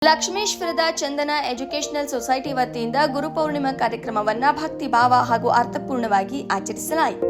ಲಕ್ಷ್ಮೇಶ್ವರದ ಚಂದನ educational society ವತಿಯಿಂದ ಗುರುಪೌರ್ಣಿಮಾ ಕಾರ್ಯಕ್ರಮವನ್ನ ಭಕ್ತಿ ಭಾವ ಹಾಗೂ ಅರ್ಥಪೂರ್ಣವಾಗಿ ಆಚರಿಸಲಾಯಿತು.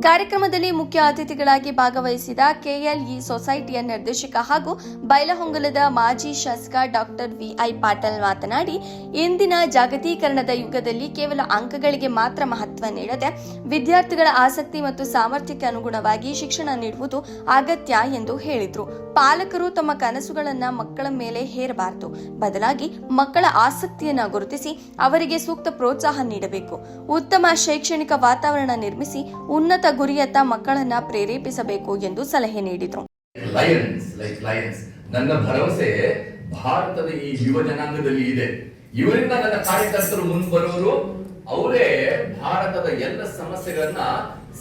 ಕಾರ್ಯಕ್ರಮದಲ್ಲಿ ಮುಖ್ಯ ಅತಿಥಿಗಳಾಗಿ ಭಾಗವಹಿಸಿದ ಕೆಎಲ್ಇ ಸೊಸೈಟಿಯ ನಿರ್ದೇಶಕ ಹಾಗೂ ಬೈಲಹೊಂಗಲದ ಮಾಜಿ ಶಾಸಕ ಡಾಕ್ಟರ್ ವಿಐ ಪಾಟೀಲ್ ಮಾತನಾಡಿ, ಇಂದಿನ ಜಾಗತೀಕರಣದ ಯುಗದಲ್ಲಿ ಕೇವಲ ಅಂಕಗಳಿಗೆ ಮಾತ್ರ ಮಹತ್ವ ನೀಡದೆ ವಿದ್ಯಾರ್ಥಿಗಳ ಆಸಕ್ತಿ ಮತ್ತು ಸಾಮರ್ಥ್ಯಕ್ಕೆ ಅನುಗುಣವಾಗಿ ಶಿಕ್ಷಣ ನೀಡುವುದು ಅಗತ್ಯ ಎಂದು ಹೇಳಿದರು. ಪಾಲಕರು ತಮ್ಮ ಕನಸುಗಳನ್ನು ಮಕ್ಕಳ ಮೇಲೆ ಹೇರಬಾರದು, ಬದಲಾಗಿ ಮಕ್ಕಳ ಆಸಕ್ತಿಯನ್ನು ಗುರುತಿಸಿ ಅವರಿಗೆ ಸೂಕ್ತ ಪ್ರೋತ್ಸಾಹ ನೀಡಬೇಕು. ಉತ್ತಮ ಶೈಕ್ಷಣಿಕ ವಾತಾವರಣ ನಿರ್ಮಿಸಿ ಉನ್ನತ ಗುರಿಯತ್ತ ಮಕ್ಕಳನ್ನ ಪ್ರೇರೇಪಿಸಬೇಕು ಎಂದು ಸಲಹೆ ನೀಡಿದರು. ನನ್ನ ಭರವಸೆ ಭಾರತದ ಈ ಯುವ ಜನಾಂಗದಲ್ಲಿ ಇದೆ. ಇವರಿಂದ ನನ್ನ ಕಾರ್ಯಕರ್ತರು ಮುಂದೆ ಬರುವರು. ಅವರೇ ಭಾರತದ ಎಲ್ಲ ಸಮಸ್ಯೆಗಳನ್ನ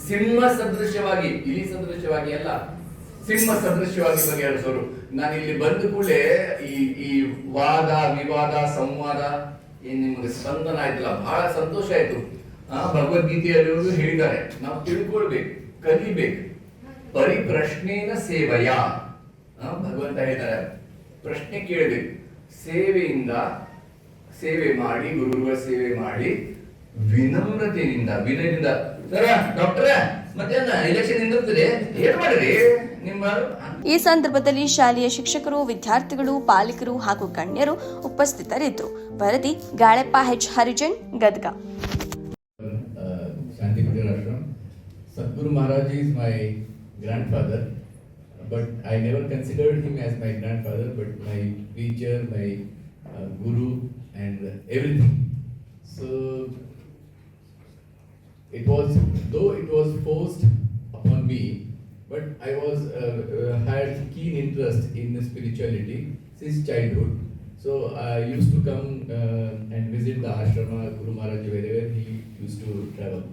ಸಿಂಹ ಸದೃಶ್ಯವಾಗಿ, ಇಲಿ ಸದೃಶ್ಯವಾಗಿ ಅಲ್ಲ, ಸಿಂಹ ಸದೃಶ್ಯವಾಗಿ ಬಗೆಹರಿಸೋರು. ನಾನು ಇಲ್ಲಿ ಬಂದ ಕೂಡಲೇ ಈ ವಾದ ವಿವಾದ ಸಂವಾದ ನಿಮಗೆ ಸ್ಪಂದನ ಆಯ್ತಲ್ಲ, ಬಹಳ ಸಂತೋಷ ಆಯ್ತು. ಭಗವದ್ಗೀತೆಯಲ್ಲಿವರು ಹೇಳಿದ್ದಾರೆ, ನಾವು ತಿಳ್ಕೊಳ್ಬೇಕು, ಕಲಿಬೇಕು. ಪರಿಪ್ರಶ್ನೇನ ಸೇವೆಯ ಭಗವಂತ ಹೇಳ್ತಾರೆ, ಪ್ರಶ್ನೆ ಕೇಳಬೇಕು. ಸೇವೆಯಿಂದ ಸೇವೆ ಮಾಡಿ, ಗುರುಗಳ ಸೇವೆ ಮಾಡಿ, ವಿನಮ್ರತೆಯಿಂದ ವಿನಯದಿಂದ. ಡಾಕ್ಟರ್ ಮಧ್ಯಾಹ್ನ ಎಲೆಕ್ಷನ್ ನಿಂತಿರ್ತದೆ, ಏನ್ ಮಾಡಿರಿ ನಿಮ್ಮ. ಈ ಸಂದರ್ಭದಲ್ಲಿ ಶಾಲೆಯ ಶಿಕ್ಷಕರು, ವಿದ್ಯಾರ್ಥಿಗಳು, ಪಾಲಕರು ಹಾಗೂ ಗಣ್ಯರು ಉಪಸ್ಥಿತರಿದ್ದರು. ವರದಿ ಗಾಳೆಪ್ಪ ಹೆಚ್ Harijan, Gadag. Sadhguru Maharaj is my grandfather, but I never considered him as my grandfather, but my teacher, my guru, and everything. So though it was forced upon me, but I had keen interest in spirituality since childhood. So I used to come and visit the ashrama, Guru Maharaj, wherever he used to travel.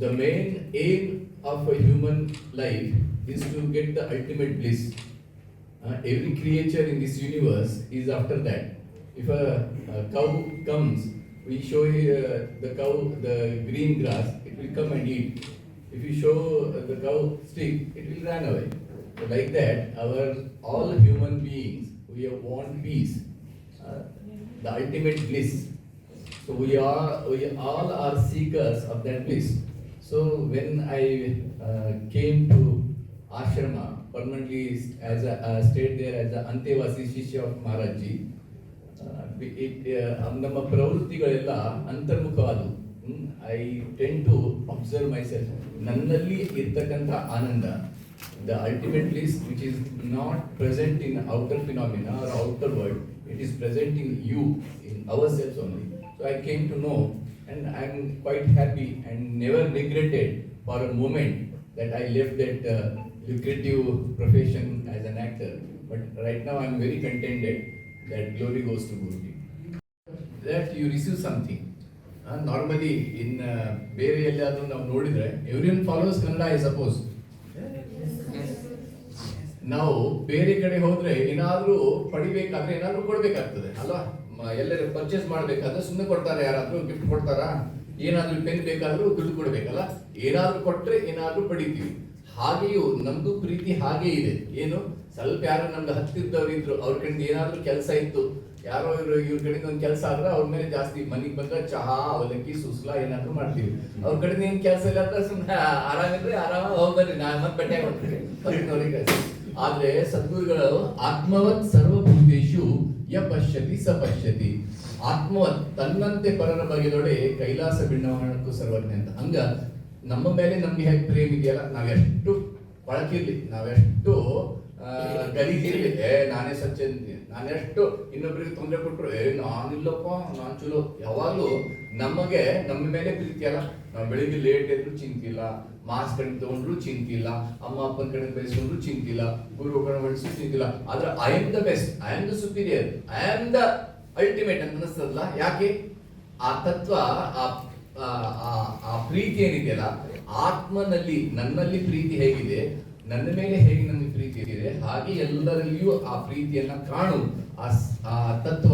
The main aim of a human life is to get the ultimate bliss. Every creature in this universe is after that. If a cow comes, we show the cow the green grass, it will come and eat. If you show the cow stick, it will run away. So like that, all human beings, we want peace, the ultimate bliss. So we all are seekers of that bliss. So when I came to ashrama permanently, stayed there as an Antevasi Shishya of Maharaj Ji, ನಮ್ಮ ಪ್ರವೃತ್ತಿಗಳೆಲ್ಲ ಅಂತರ್ಮುಖವಾದವು. I tend to observe myself. ನನ್ನಲ್ಲಿ ಇರ್ತಕ್ಕಂಥ ಆನಂದ, the ultimate bliss which is not present in outer phenomena or outer world, it is present in you, in ourselves only. So I came to know, and I am quite happy and never regretted for a moment that I left that lucrative profession as an actor. But right now I am very contented that glory goes to Guruji. That you receive something. Normally in ಬೇರೆ ಎಲ್ಲಾದರೂ ನಾವು ನೋಡಿದ್ರೆ everyone follows Kannada, I suppose. ನಾವು ಬೇರೆ ಕಡೆ ಹೋದ್ರೆ ಏನಾದ್ರೂ ಪಡಿಬೇಕಾದ್ರೆ ಏನಾದ್ರೂ ಕೊಡ್ಬೇಕಾಗ್ತದೆ ಅಲ್ವಾ. ಎಲ್ಲರೂ ಪರ್ಚೇಸ್ ಮಾಡ್ಬೇಕಾದ್ರೆ ಸುಮ್ಮನೆ ಕೊಡ್ತಾರೆ, ಯಾರಾದ್ರೂ ಗಿಫ್ಟ್ ಕೊಡ್ತಾರಾ? ಏನಾದ್ರೂ ಪೆನ್ ಬೇಕಾದ್ರೂ ದುಡ್ಡು ಕೊಡ್ಬೇಕಲ್ಲ. ಏನಾದ್ರೂ ಕೊಟ್ರೆ ಏನಾದ್ರೂ ಪಡಿತೀವಿ. ಹಾಗೆಯೂ ನಮ್ದು ಪ್ರೀತಿ ಹಾಗೆ ಇದೆ. ಏನು, ಸ್ವಲ್ಪ ಯಾರು ನಮ್ಗೆ ಹತ್ತಿದ್ದವ್ರು ಇದ್ರು, ಅವ್ರ ಕಡೆಯಿಂದ ಏನಾದ್ರೂ ಕೆಲಸ ಇತ್ತು, ಯಾರೋ ಇವ್ರ ಕಡೆಯಿಂದ ಒಂದು ಕೆಲಸ ಆದ್ರೆ ಅವ್ರ ಮೇಲೆ ಜಾಸ್ತಿ. ಮನೆಗೆ ಬಂದ್ರೆ ಚಹಾ, ಅವಲಕ್ಕಿ, ಸುಸ್ಲಾ ಏನಾದ್ರೂ ಮಾಡ್ತೀವಿ. ಅವ್ರ ಕಡೆಯಿಂದ ಏನ್ ಕೆಲಸ ಇಲ್ಲ ಅಂದ್ರೆ ಸುಮ್ಮನೆ ಆರಾಮಿದ್ರೆ ಆರಾಮ ಹೋಗ್ಬರ್ರಿ, ನಾನು ಮತ್ತೆ ಬಟ್ಟೆ ಕೊಡ್ತೀನಿ. ಆದ್ರೆ ಸದ್ಗುರುಗಳು ಆತ್ಮವತ್ ಸರ್ವಭೂತೇಷು ಯ ಪಶ್ಯತಿ ಸ ಪಶ್ಯತಿ. ಆತ್ಮವತ್ ತನ್ನಂತೆ ಪರರ ಬಗೆದೊಡೆ ಕೈಲಾಸ ಭಿನ್ನವಾಣಕ್ಕೂ ಸರ್ವಜ್ಞ ಅಂತ. ಹಂಗ ನಮ್ಮ ಮೇಲೆ ನಮ್ಗೆ ಹೇಗೆ ಪ್ರೇಮ ಇದೆಯಲ್ಲ, ನಾವೆಷ್ಟು ಬಳಕಿರ್ಲಿ, ನಾವೆಷ್ಟು ಗಲೀಜಿರ್ಲಿ, ನಾನೇ ಸ್ವಚ್ಛ ಅಂತೀನಿ, ನಾನೆಷ್ಟು ಇನ್ನೊಬ್ಬರಿಗೆ ತೊಂದರೆ ಕೊಟ್ಟರು ನಾನಿಲ್ಲಪ್ಪ ನಾನು ಚಲೋ, ಯಾವಾಗಲೂ ನಮಗೆ ನಮ್ಮ ಮೇಲೆ ಪ್ರೀತಿ ಅಲ್ಲ. ನಾವು ಬೆಳಿಗ್ಗೆ ಲೇಟ್ ಎದ್ರು ಚಿಂತಿಲ್ಲ, ಮಾಸ್ಕ್ ಕಡೆ ತಗೊಂಡ್ರು ಚಿಂತಿಲ್ಲ, ಅಮ್ಮ ಅಪ್ಪನ ಕಡೆ ಬಯಸ್ಕೊಂಡ್ರು ಚಿಂತಿಲ್ಲ, ಗುರು ಕಡೆ ಬಡಿಸು ಚಿಂತಿಲ್ಲ. ಆದ್ರೆ I am the best, I am the superior, I am the ultimate ಅಂತ ಅನಿಸ್ತದಲ್ಲ. ಯಾಕೆ? ಆ ತತ್ವ, ಆ ಪ್ರೀತಿ ಏನಿದೆಯಲ್ಲ, ಆತ್ಮನಲ್ಲಿ ನನ್ನಲ್ಲಿ ಪ್ರೀತಿ ಹೇಗಿದೆ, ನನ್ನ ಮೇಲೆ ಹೇಗೆ ನನಗೆ ಪ್ರೀತಿ ಇದೆ, ಹಾಗೆ ಎಲ್ಲರಲ್ಲಿಯೂ ಆ ಪ್ರೀತಿಯನ್ನ ಕಾಣು. ಆ ತತ್ವ